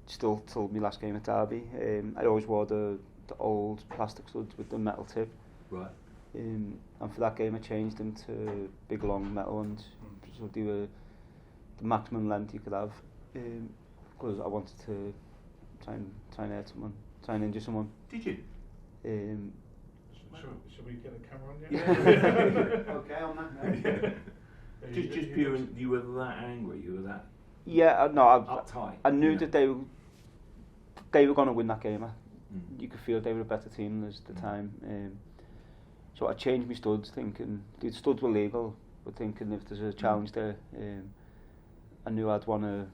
still till my last game at Derby. I always wore the old plastic studs with the metal tip. Right. And for that game I changed them to big long metal ones, so they were the maximum length you could have, because I wanted to try and hurt someone, try and injure someone. Did you? Should we get the camera on yet? Yeah. Okay, on that now. Just pure, you were that angry, you were that uptight. I knew that they were going to win that game. You could feel they were a better team at the time. So I changed my studs, thinking the studs were legal, but thinking if there's a challenge there, I knew I'd want to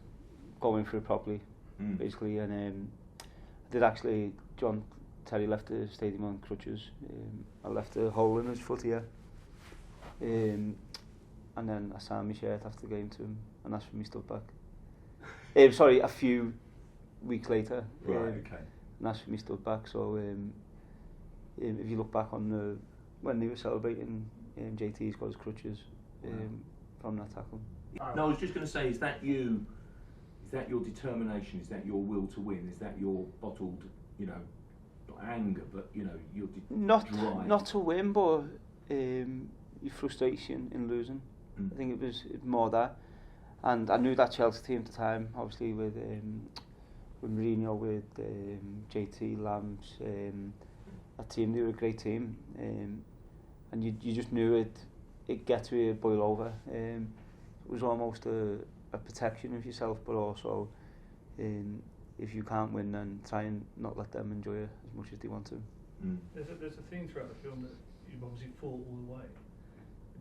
go in for it properly, basically. And I did actually. John Terry left the stadium on crutches. I left a hole in his foot here. And then I signed my shirt after the game to him and asked for my stud back. Sorry, a few weeks later. Right, okay. And asked for my stud back. So if you look back on when they were celebrating, JT's got his crutches from that tackle. No, I was just going to say, is that you? Is that your determination? Is that your will to win? Is that your bottled, not anger, but your drive? Not to win, but your frustration in losing. I think it was more that, and I knew that Chelsea team at the time, obviously with Mourinho, with JT, Lambs, that team, they were a great team, and you just knew it'd get to boil over. It was almost a protection of yourself, but also if you can't win, then try and not let them enjoy it as much as they want to. There's a theme throughout the film that you've obviously fought all the way.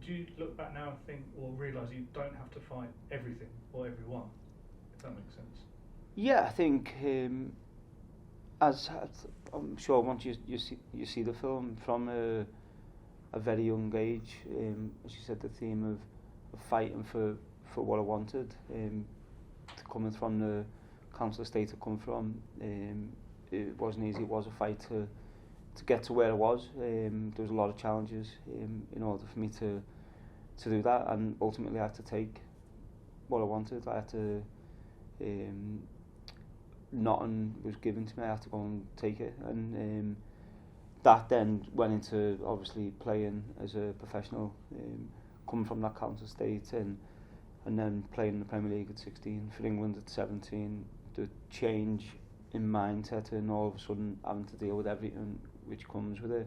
Do you look back now and think, or realise you don't have to fight everything or everyone, if that makes sense? Yeah, I think as I'm sure once you see the film from a very young age, as you said, the theme of fighting for what I wanted, coming from the council estate I come from, it wasn't easy. It was a fight to get to where I was. There was a lot of challenges in order for me to do that, and ultimately I had to take what I wanted. I had to, nothing was given to me, I had to go and take it, and that then went into obviously playing as a professional, coming from that council estate, and then playing in the Premier League at 16, for England at 17, the change in mindset, and all of a sudden having to deal with everything which comes with it.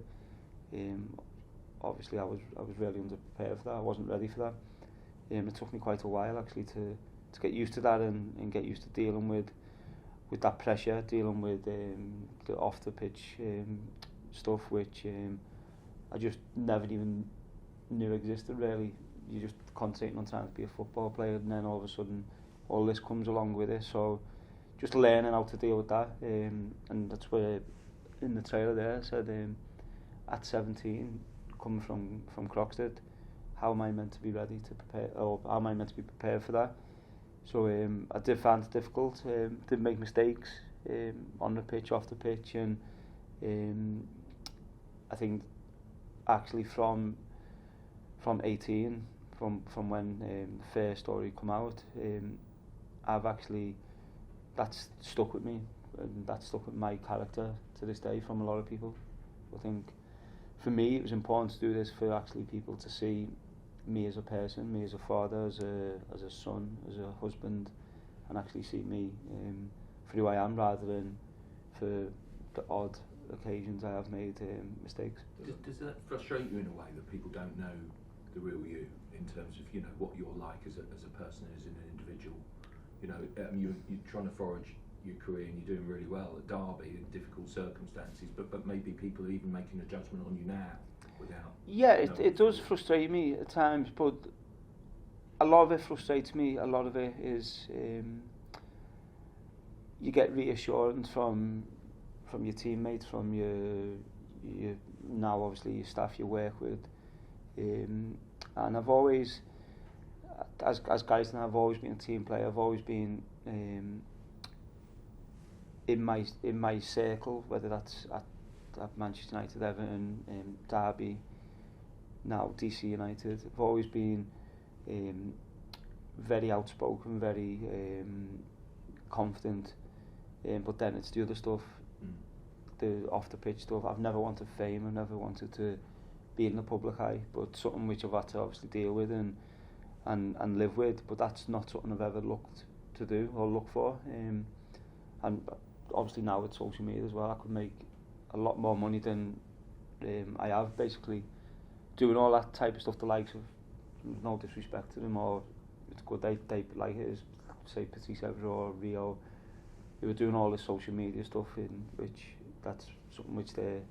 Obviously I was really underprepared for that. I wasn't ready for that. It took me quite a while actually to get used to that, and get used to dealing with that pressure, dealing with the off the pitch stuff which I just never even knew existed really. You're just concentrating on trying to be a football player, and then all of a sudden all this comes along with it. So just learning how to deal with that, and that's where in the trailer there I said, at 17, coming from Croxted, how am I meant to be ready to prepare, or how am I meant to be prepared for that? So I did find it difficult, did make mistakes on the pitch, off the pitch, and I think actually from 18, from when the first story come out, I've actually, that's stuck with me, and that's stuck with my character to this day from a lot of people. I think for me it was important to do this for actually people to see me as a person, me as a father, as a son, as a husband, and actually see me for who I am, rather than for the odd occasions I have made mistakes. Does that frustrate you in a way that people don't know the real you, in terms of what you're like as a person, as an individual? You're trying to forage your career and you're doing really well at Derby in difficult circumstances, but maybe people are even making a judgment on you now without. Yeah, it does frustrate me at times, but a lot of it frustrates me. A lot of it is you get reassurance from your teammates, from your now obviously your staff you work with, and I've always, as guys, and I've always been a team player. I've always been in my circle, whether that's at Manchester United, Everton, Derby, now DC United. I've always been very outspoken, very confident, but then it's the other stuff, the off the pitch stuff. I've never wanted fame, I've never wanted to be in the public eye, but something which I've had to obviously deal with and live with, but that's not something I've ever looked to do or look for. And obviously now with social media as well, I could make a lot more money than I have, basically doing all that type of stuff. The likes of, no disrespect to them, or it's good they like it, is say Petit Sevres or Rio, they were doing all this social media stuff, in which that's something which they're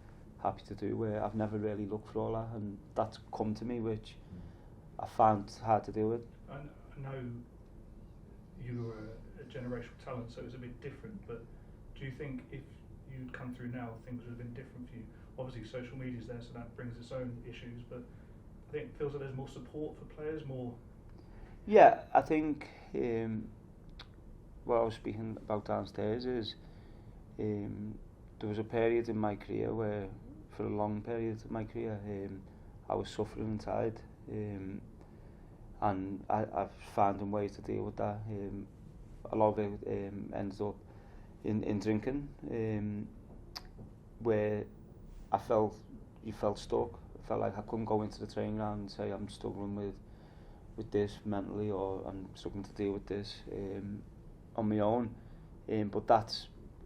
happy to do, where I've never really looked for all that, and that's come to me, which I found hard to deal with. I know you were a generational talent, so it was a bit different, but do you think if you'd come through now, things would have been different for you? Obviously social media's there, so that brings its own issues, but I think it feels like there's more support for players, more... Yeah, I think what I was speaking about downstairs is there was a period in my career where, for a long period of my career, I was suffering inside, and I've found ways to deal with that. A lot of it ended up in drinking, where you felt stuck. I felt like I couldn't go into the training ground and say I'm struggling with this mentally, or I'm struggling to deal with this on my own. But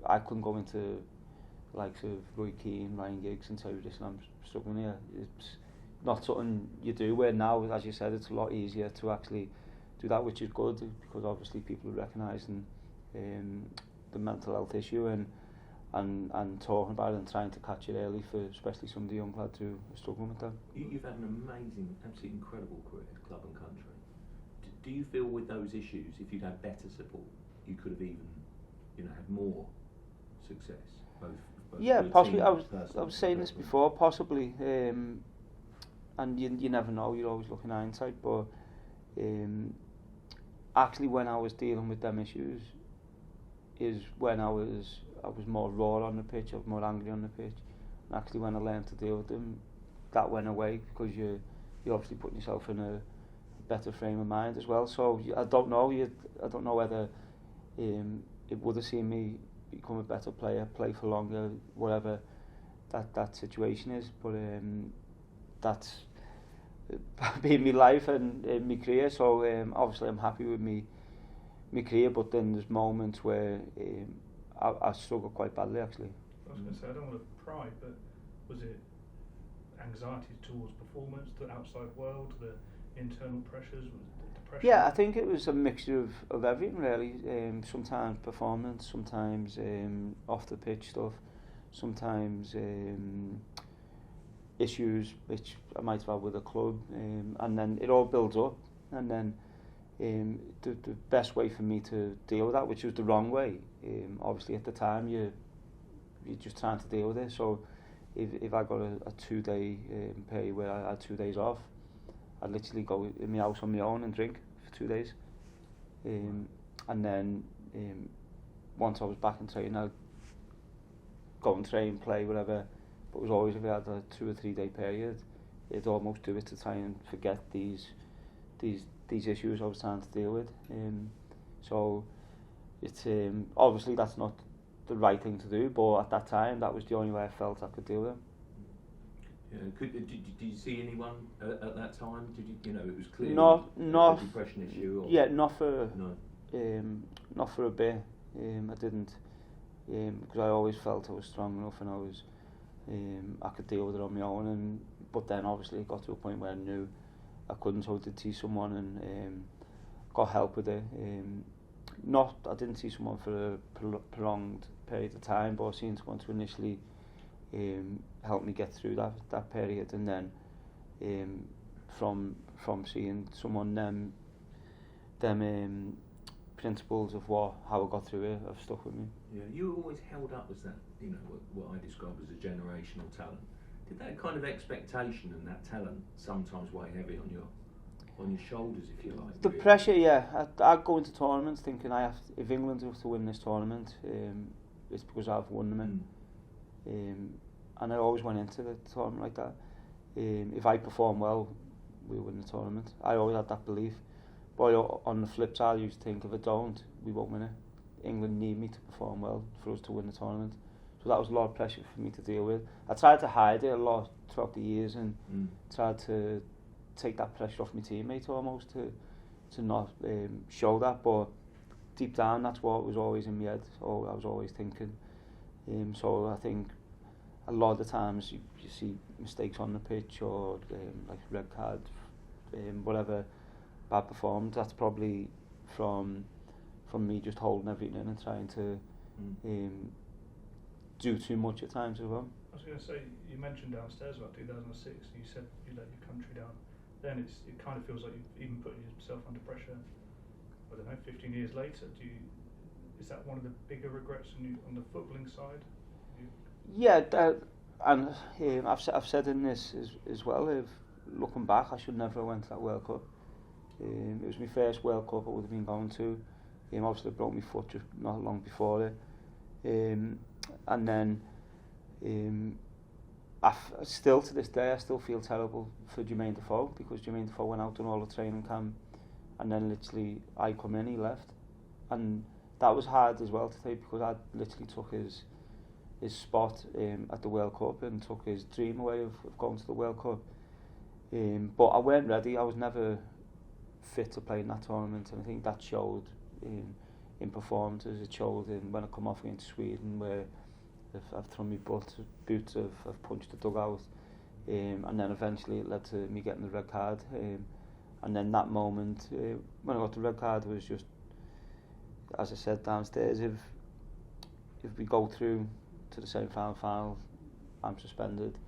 I couldn't go into likes of Roy Keane, Ryan Giggs and tell you, listen, I'm struggling here. It's not something you do, where now, as you said, it's a lot easier to actually do that, which is good, because obviously people are recognising the mental health issue and talking about it and trying to catch it early, for especially some of the young lads who are struggling with that. You've had an amazing, absolutely incredible career, club and country. Do you feel with those issues, if you'd had better support, you could have even, had more success? Both yeah, possibly. I was saying this before, possibly, and you never know. You're always looking hindsight, but actually, when I was dealing with them issues, is when I was more raw on the pitch, I was more angry on the pitch. And actually, when I learned to deal with them, that went away, because you obviously put yourself in a better frame of mind as well. So I don't know. I don't know whether it would have seen me become a better player, play for longer, whatever that situation is. But that's been my life and my career. So obviously I'm happy with my career, but then there's moments where I struggle quite badly, actually. I was going to say, I don't want to pry, but was it anxiety towards performance, the outside world, the internal pressures, depression? Yeah, I think it was a mixture of everything, really. Sometimes performance, sometimes off the pitch stuff, sometimes issues which I might have had with the club, and then it all builds up, and then the best way for me to deal with that, which was the wrong way, obviously at the time you're just trying to deal with it. So if I got a 2-day period where I had 2 days off, I'd literally go in my house on my own and drink for 2 days, and then once I was back in training, I'd go and train, play, whatever. But it was always, if I had a 2 or 3 day period, I'd almost do it to try and forget these issues I was trying to deal with. So it's obviously that's not the right thing to do, but at that time that was the only way I felt I could deal with them. Yeah, did you see anyone at that time? Did you it was clear not a depression issue? Or? Yeah, not for a bit. I didn't, because I always felt I was strong enough and I could deal with it on my own. But then obviously it got to a point where I knew I couldn't, so I did see someone and got help with it. I didn't see someone for a prolonged period of time, but I seen someone to initially help me get through that period, and then from seeing someone, them principles of how I got through it have stuck with me. Yeah, you were always held up as that, what I describe as a generational talent. Did that kind of expectation and that talent sometimes weigh heavy on your shoulders, if you like? The really? Pressure, yeah. I'd go into tournaments thinking if England have to win this tournament, it's because I've won them. And I always went into the tournament like that. If I perform well, we'll win the tournament. I always had that belief. But on the flip side, I used to think if I don't, we won't win it. England need me to perform well for us to win the tournament. So that was a lot of pressure for me to deal with. I tried to hide it a lot throughout the years and tried to take that pressure off my teammates almost to not show that, but deep down that's what was always in my head, so I was always thinking. So I think a lot of the times you see mistakes on the pitch or like red card, whatever, bad performance, that's probably from me just holding everything in and trying to do too much at times as well. I was going to say, you mentioned downstairs about 2006, you said you let your country down. Then it kind of feels like you've even put yourself under pressure, I don't know, 15 years later. Is that one of the bigger regrets on the footballing side? Yeah, and I've said in this as well, if looking back, I should never have went to that World Cup. It was my first World Cup I would have been going to. Obviously I broke my foot just not long before it. And then still to this day I still feel terrible for Jermaine Defoe, because Jermaine Defoe went out on all the training camp and then literally I come in, he left, and that was hard as well to take, because I literally took his spot at the World Cup and took his dream away of going to the World Cup. But I weren't ready. I was never fit to play in that tournament, and I think that showed in performances. It showed in when I come off against Sweden, where I've thrown my boots, I've punched the dugout, and then eventually it led to me getting the red card. And then that moment, when I got the red card, was just, as I said downstairs, if we go through to the semi-final, I'm suspended.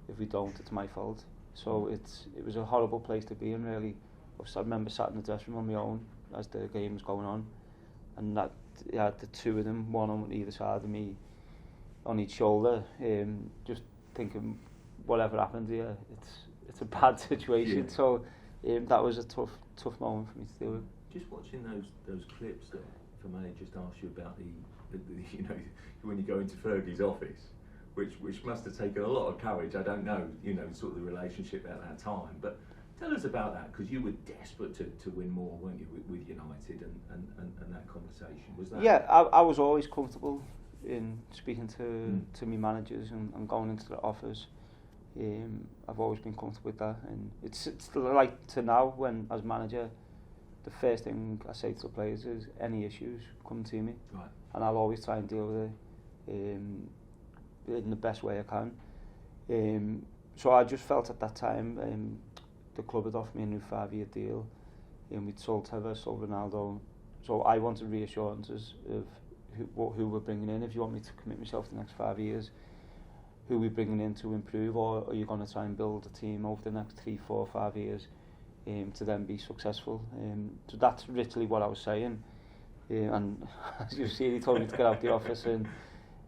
If we don't, it's my fault. So it was a horrible place to be in, really. I remember sat in the dressing room on my own as the game was going on, and that you had the two of them, one on either side of me, on each shoulder, just thinking, whatever happened here, it's a bad situation. Yeah. So that was a tough moment for me to deal with. Just watching those clips there, if I may just ask you about the you know, when you go into Fergie's office, which must have taken a lot of courage. I don't know, sort of the relationship at that time, but tell us about that, because you were desperate to win more, weren't you, with United and that conversation? Was that? Yeah, I was always comfortable in speaking to my managers and going into the office. I've always been comfortable with that, and it's like to now, when as manager, the first thing I say to the players is, any issues, come to me, right, and I'll always try and deal with it in the best way I can. So I just felt at that time the club had offered me a new 5-year deal, and we'd sold Tevez, sold Ronaldo, so I wanted reassurances of who we're bringing in. If you want me to commit myself to the next 5 years, who we're bringing in to improve, or are you going to try and build a team over the next 3, 4, 5 years to then be successful? So that's literally what I was saying. And as you see, he told me to get out the office, and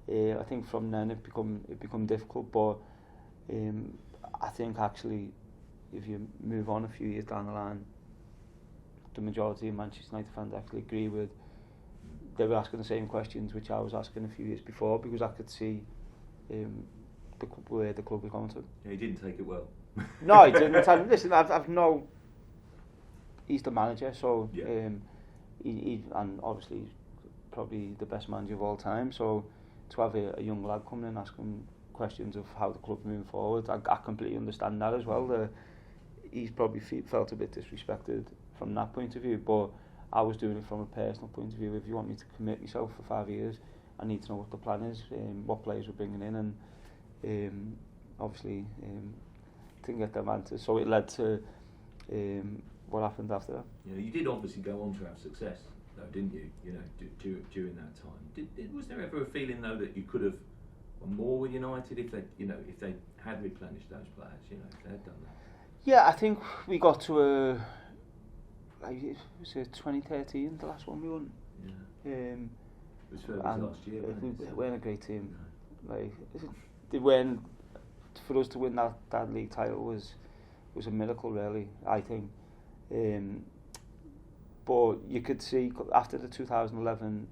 I think from then it become difficult. But I think actually, if you move on a few years down the line, the majority of Manchester United fans actually agree with. They were asking the same questions which I was asking a few years before, because I could see where the club was going to. Yeah, he didn't take it well. No, he didn't. Listen, I've no. He's the manager, so yeah. He and obviously he's probably the best manager of all time. So to have a young lad coming in asking questions of how the club moving forward, I completely understand that as well. He's probably felt a bit disrespected from that point of view, but I was doing it from a personal point of view. If you want me to commit myself for 5 years, I need to know what the plan is, what players we're bringing in, and obviously didn't get them answers. So it led to what happened after that. Yeah, you did obviously go on to have success, though, didn't you? During that time, was there ever a feeling though that you could have won more with United if they had replenished those players? If they had done that. Yeah, I think we got to was it 2013, the last one we won? Yeah. It was Fergies last year. We weren't a great team. They weren't. For us to win that league title was a miracle, really, I think. But you could see after the 2011,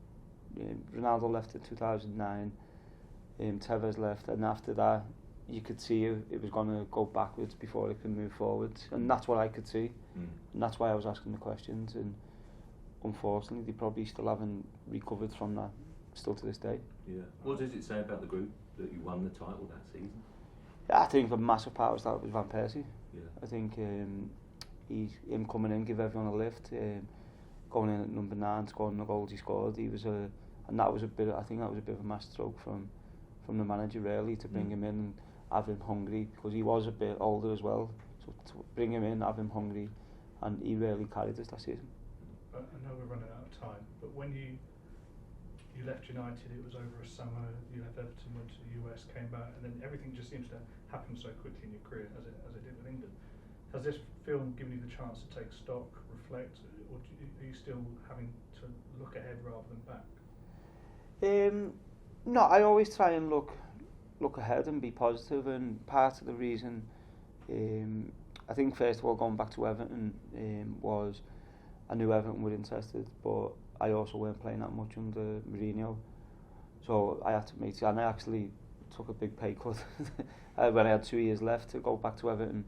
Ronaldo left in 2009, Tevez left, and after that you could see it was going to go backwards before it could move forwards, and that's what I could see, and that's why I was asking the questions. And unfortunately they probably still haven't recovered from that, still to this day. Yeah. What does it say about the group that you won the title that season? Yeah, I think a massive part was that with Van Persie. Yeah. I think him coming in, give everyone a lift, going in at number 9, scoring the goals he scored. And that was a bit. I think that was a bit of a masterstroke from the manager really, to bring him in and have him hungry, because he was a bit older as well. So to bring him in, have him hungry, and he really carried us that season. I know we're running out of time, but when you left United, it was over a summer. You left Everton, went to the US, came back, and then everything just seems to happen so quickly in your career, as it did with England. Has this film given you the chance to take stock, reflect, or are you still having to look ahead rather than back? No, I always try and look ahead and be positive, and part of the reason, I think first of all going back to Everton, was I knew Everton were interested, but I also weren't playing that much under Mourinho, so I had to make it, and I actually took a big pay cut when I had 2 years left to go back to Everton.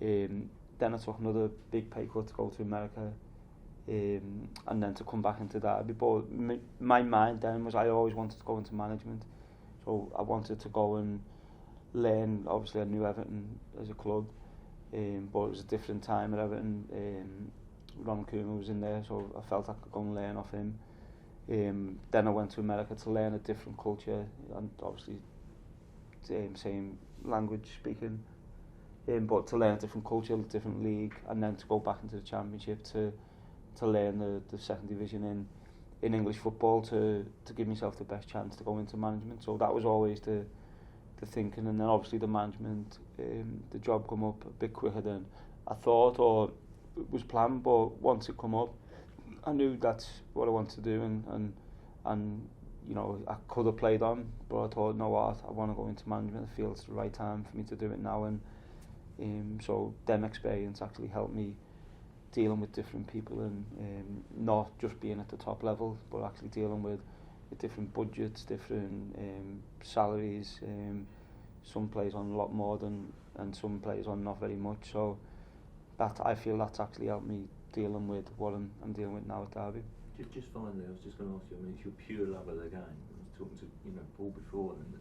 Then I took another big pay cut to go to America, and then to come back into Derby. But my mind then was I always wanted to go into management, so I wanted to go and learn. Obviously I knew Everton as a club, but it was a different time at Everton. Ron Koeman was in there, so I felt I could go and learn off him. Then I went to America to learn a different culture, and obviously same language speaking, but to learn a different culture, a different league, and then to go back into the Championship to learn the second division in English football, to give myself the best chance to go into management. So that was always the thinking, and then obviously the management, the job come up a bit quicker than I thought or was planned, but once it come up, I knew that's what I wanted to do, and you know, I could have played on, but I thought, no, what, I want to go into management. I feel it's the right time for me to do it now, and so them experience actually helped me dealing with different people, and not just being at the top level, but actually dealing with different budgets, different salaries. Some players on a lot more and some players on not very much. So that, I feel that's actually helped me dealing with what I'm dealing with now at Derby. Just finally, I was just going to ask you, I mean, it's your pure love of the game. I was talking to, Paul before, and,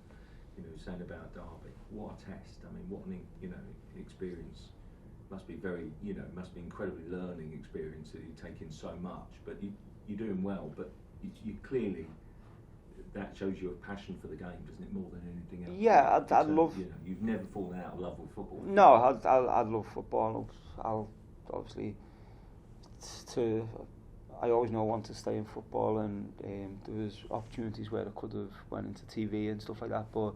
saying about Derby. What a test. I mean, what an, experience. Must be very, must be incredibly learning experience that you take in so much, but you're doing well, but you clearly, that shows your passion for the game, doesn't it, more than anything else? Yeah, I'd love... you've never fallen out of love with football. No, I'd love football. I'll obviously... I always know I want to stay in football, and there was opportunities where I could have went into TV and stuff like that, but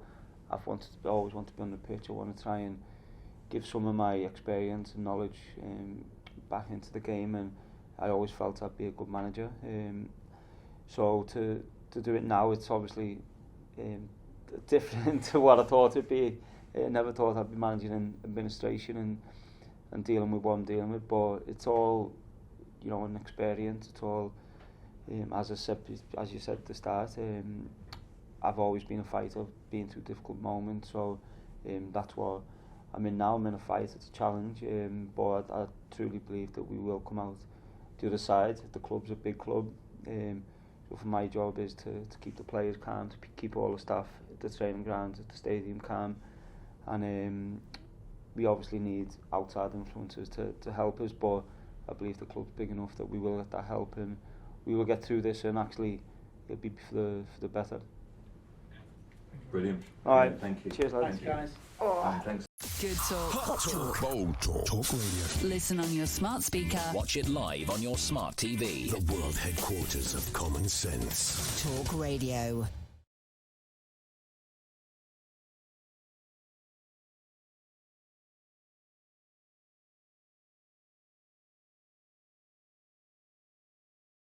I always want to be on the pitch. I want to try and give some of my experience and knowledge back into the game, and I always felt I'd be a good manager. So to do it now, it's obviously different to what I thought it'd be. I never thought I'd be managing in administration and dealing with what I'm dealing with, but it's all, an experience. It's all, as you said at the start, I've always been a fighter, been through difficult moments, so that's what I'm in now. I'm in a fight, it's a challenge, but I truly believe that we will come out the other side. The club's a big club, so for my job is to keep the players calm, to keep all the staff at the training grounds, at the stadium calm, and we obviously need outside influences to help us, but I believe the club's big enough that we will get that help, and we will get through this, and actually it'll be for the better. Brilliant. All right. Thank you. Cheers, lads. Thanks, guys. Thanks. Good talk. Hot talk. Bold talk. Talk radio. Listen on your smart speaker. Watch it live on your smart TV. The world headquarters of common sense. Talk Radio.